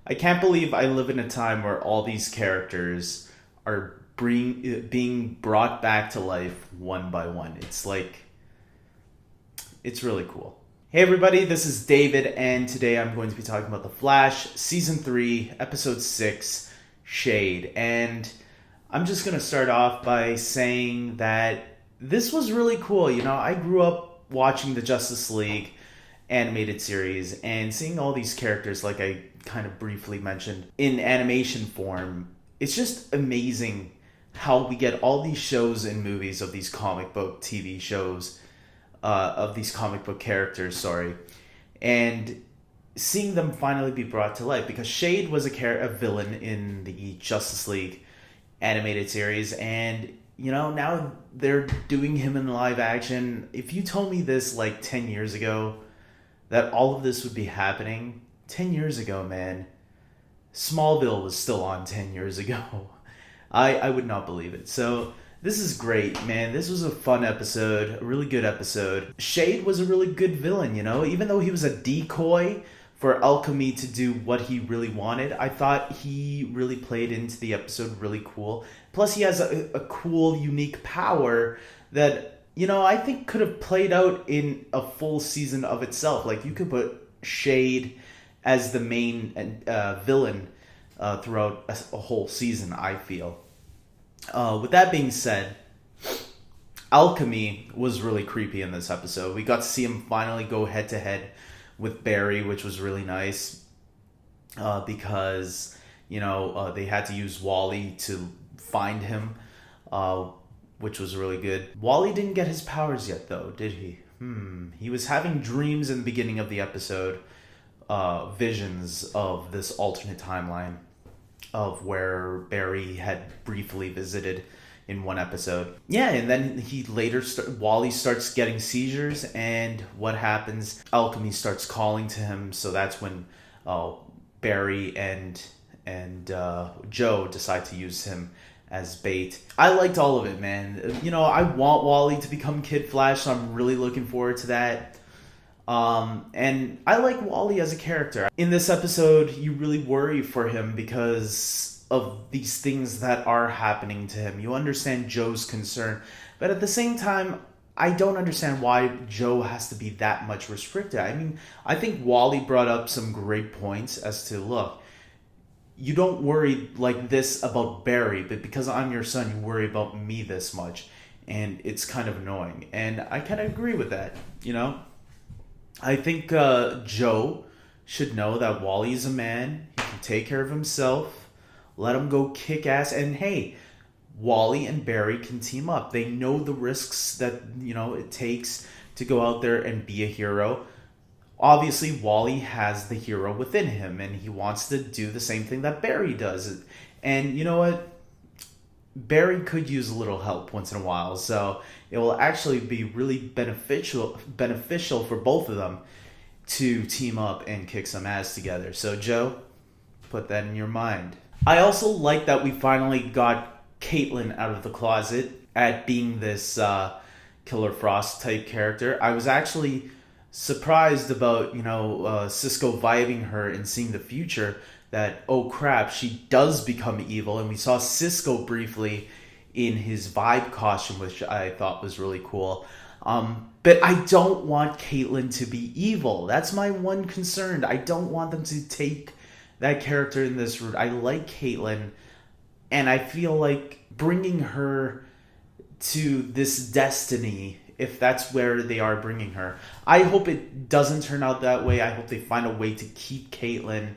I can't believe I live in a time where all these characters are being brought back to life one by one. It's really cool. Hey everybody, this is David, and today I'm going to be talking about The Flash, Season 3, Episode 6, Shade. And I'm just going to start off by saying that this was really cool. I grew up watching the Justice League animated series and seeing all these characters, like I kind of briefly mentioned, in animation form. It's just amazing how we get all these shows and movies of these comic book TV shows, of these comic book characters, sorry, and seeing them finally be brought to life. Because Shade was a villain in the Justice League animated series, and now they're doing him in live action. If you told me this like 10 years ago, that all of this would be happening 10 years ago, man, Smallville was still on 10 years ago. I would not believe it. So this is great, man. This was a fun episode, a really good episode. Shade was a really good villain, even though he was a decoy for Alchemy to do what he really wanted. I thought he really played into the episode really cool. Plus, he has a cool, unique power that, I think could have played out in a full season of itself. Like, you could put Shade as the main villain throughout a whole season, I feel. With that being said, Alchemy was really creepy in this episode. We got to see him finally go head to head with Barry, which was really nice, because they had to use Wally to find him, which was really good. Wally didn't get his powers yet, though, did he? He was having dreams in the beginning of the episode, visions of this alternate timeline of where Barry had briefly visited in one episode. Yeah, and then Wally starts getting seizures, and what happens? Alchemy starts calling to him, so that's when Barry and Joe decide to use him as bait. I liked all of it, man. I want Wally to become Kid Flash, so I'm really looking forward to that. And I like Wally as a character. In this episode, you really worry for him because of these things that are happening to him. You understand Joe's concern, but at the same time, I don't understand why Joe has to be that much restricted. I mean, I think Wally brought up some great points as to, look, you don't worry like this about Barry, but because I'm your son, you worry about me this much. And it's kind of annoying. And I kind of agree with that, I think Joe should know that Wally's a man. He can take care of himself. Let him go kick ass. And hey, Wally and Barry can team up. They know the risks that, it takes to go out there and be a hero. Obviously, Wally has the hero within him, and he wants to do the same thing that Barry does. And you know what? Barry could use a little help once in a while, so it will actually be really beneficial for both of them to team up and kick some ass together. So Joe, put that in your mind. I also like that we finally got Caitlin out of the closet at being this Killer Frost type character. I was actually surprised about Cisco vibing her and seeing the future, that, oh crap, she does become evil. And we saw Cisco briefly in his vibe costume, which I thought was really cool. But I don't want Caitlyn to be evil. That's my one concern. I don't want them to take that character in this route. I like Caitlyn, and I feel like bringing her to this destiny, if that's where they are bringing her, I hope it doesn't turn out that way. I hope they find a way to keep Caitlyn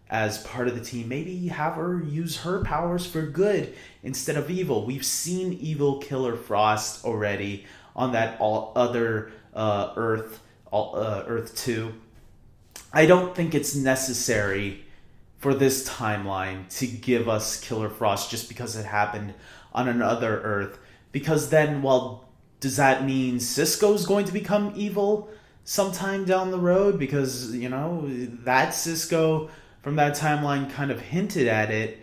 as part of the team. Maybe have her use her powers for good instead of evil. We've seen evil Killer Frost already on that other Earth 2. I don't think it's necessary for this timeline to give us Killer Frost just because it happened on another Earth. Because then, well, does that mean Cisco's going to become evil sometime down the road? Because, that Cisco from that timeline kind of hinted at it.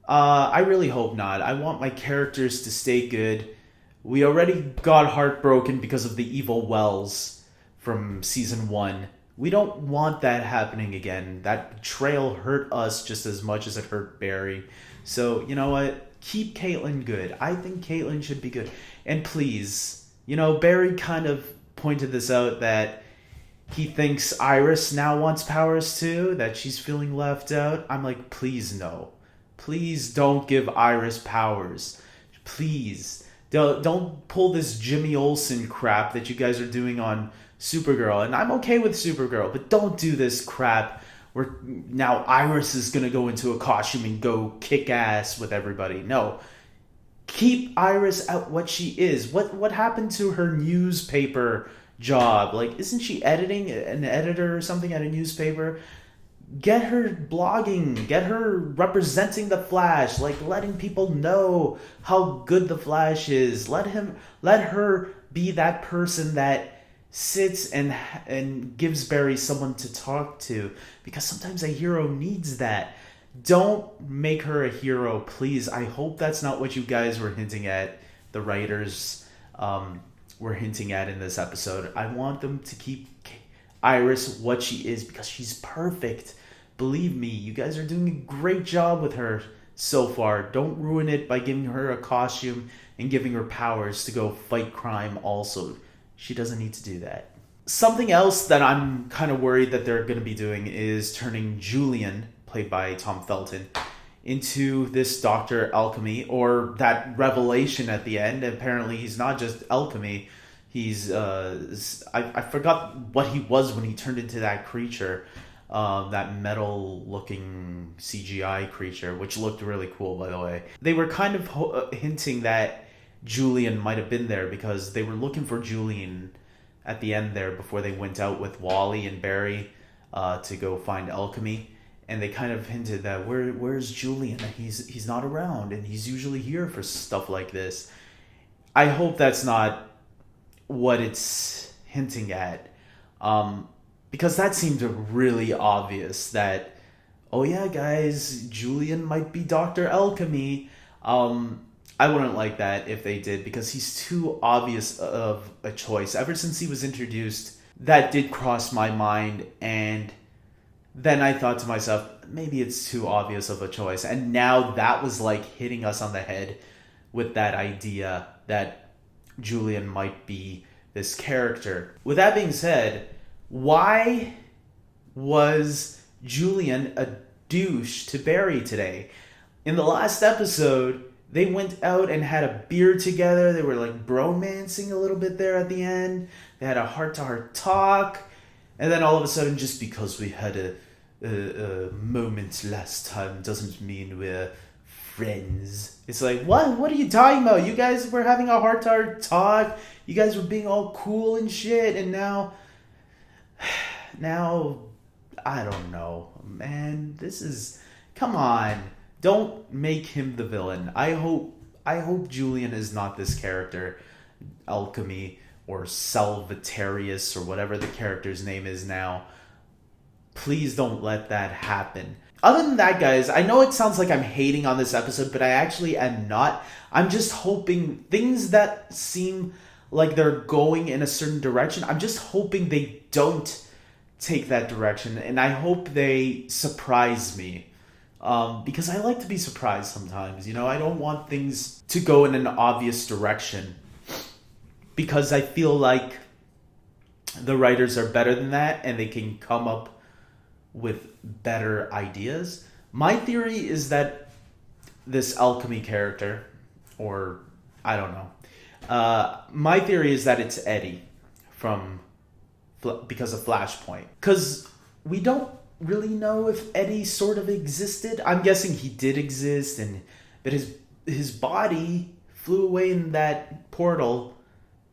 I really hope not. I want my characters to stay good. We already got heartbroken because of the evil Wells from season 1 We don't want that happening again. That betrayal hurt us just as much as it hurt Barry. So, you know what? Keep Caitlyn good. I think Caitlyn should be good. And please, Barry kind of pointed this out that he thinks Iris now wants powers too, that she's feeling left out. I'm like, please no. Please don't give Iris powers. Please. Don't pull this Jimmy Olsen crap that you guys are doing on Supergirl. And I'm okay with Supergirl, but don't do this crap where now Iris is going to go into a costume and go kick ass with everybody. No. Keep Iris at what she is. What happened to her newspaper job? Like, isn't she editing, an editor or something at a newspaper? Get her blogging, get her representing the Flash, like letting people know how good the Flash is. Let her be that person that sits and gives Barry someone to talk to, because sometimes a hero needs that. Don't make her a hero, please. I hope that's not what you guys were hinting at, the writers were hinting at in this episode. I want them to keep Iris what she is, because she's perfect. Believe me, you guys are doing a great job with her so far. Don't ruin it by giving her a costume and giving her powers to go fight crime also. She doesn't need to do that. Something else that I'm kind of worried that they're going to be doing is turning Julian, played by Tom Felton, into this Dr. Alchemy, or that revelation at the end. Apparently he's not just Alchemy. He's, I forgot what he was when he turned into that creature. That metal-looking CGI creature, which looked really cool, by the way. They were kind of hinting that Julian might have been there, because they were looking for Julian at the end there before they went out with Wally and Barry to go find Alchemy. And they kind of hinted that where's Julian? He's not around, and he's usually here for stuff like this. I hope that's not what it's hinting at. Because that seemed really obvious that, oh yeah, guys, Julian might be Dr. Alchemy. I wouldn't like that if they did, because he's too obvious of a choice. Ever since he was introduced, that did cross my mind, and then I thought to myself, maybe it's too obvious of a choice. And now that was like hitting us on the head with that idea that Julian might be this character. With that being said, why was Julian a douche to Barry today? In the last episode, they went out and had a beer together. They were like bromancing a little bit there at the end. They had a heart-to-heart talk. And then all of a sudden, just because we had a moment last time doesn't mean we're friends. It's like, what are you talking about? You guys were having a heart-to-heart talk. You guys were being all cool and shit. And now, I don't know, man. Come on. Don't make him the villain. I hope Julian is not this character, Alchemy or Salvatarius or whatever the character's name is now. Please don't let that happen. Other than that, guys, I know it sounds like I'm hating on this episode, but I actually am not. I'm just hoping things that seem like they're going in a certain direction, I'm just hoping they don't take that direction, and I hope they surprise me. Because I like to be surprised sometimes, I don't want things to go in an obvious direction, because I feel like the writers are better than that and they can come up with better ideas. My theory is that this Alchemy character, or I don't know, my theory is that it's Eddie because of Flashpoint. Because we don't really know if Eddie sort of existed. I'm guessing he did exist, but his body flew away in that portal.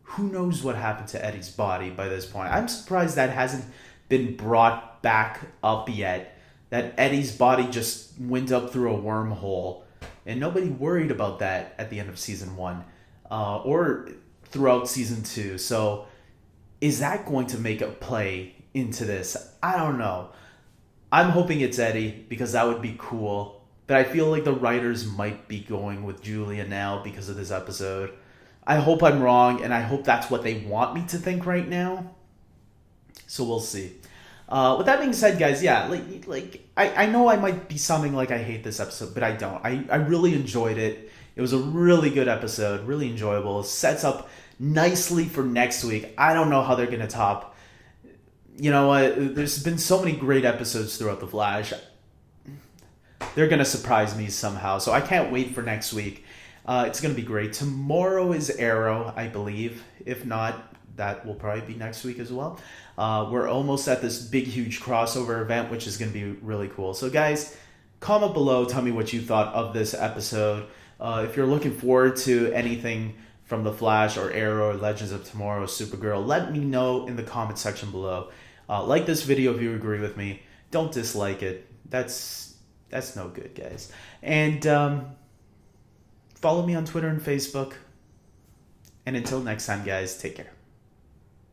Who knows what happened to Eddie's body by this point? I'm surprised that hasn't been brought back up yet. That Eddie's body just went up through a wormhole, and nobody worried about that at the end of season 1 or throughout season 2. So is that going to make a play into this? I don't know. I'm hoping it's Eddie, because that would be cool. But I feel like the writers might be going with Julia now because of this episode. I hope I'm wrong, and I hope that's what they want me to think right now. So we'll see. With that being said, guys, yeah, I know I might be sounding like I hate this episode, but I don't. I really enjoyed it. It was a really good episode, really enjoyable. It sets up nicely for next week. I don't know how they're going to top. You know what? There's been so many great episodes throughout The Flash. They're going to surprise me somehow. So I can't wait for next week. It's going to be great. Tomorrow is Arrow, I believe. If not, that will probably be next week as well. We're almost at this big, huge crossover event, which is going to be really cool. So guys, comment below. Tell me what you thought of this episode. If you're looking forward to anything from The Flash or Arrow or Legends of Tomorrow, Supergirl, let me know in the comment section below. Like this video if you agree with me. Don't dislike it. That's no good, guys. And follow me on Twitter and Facebook. And until next time, guys, take care.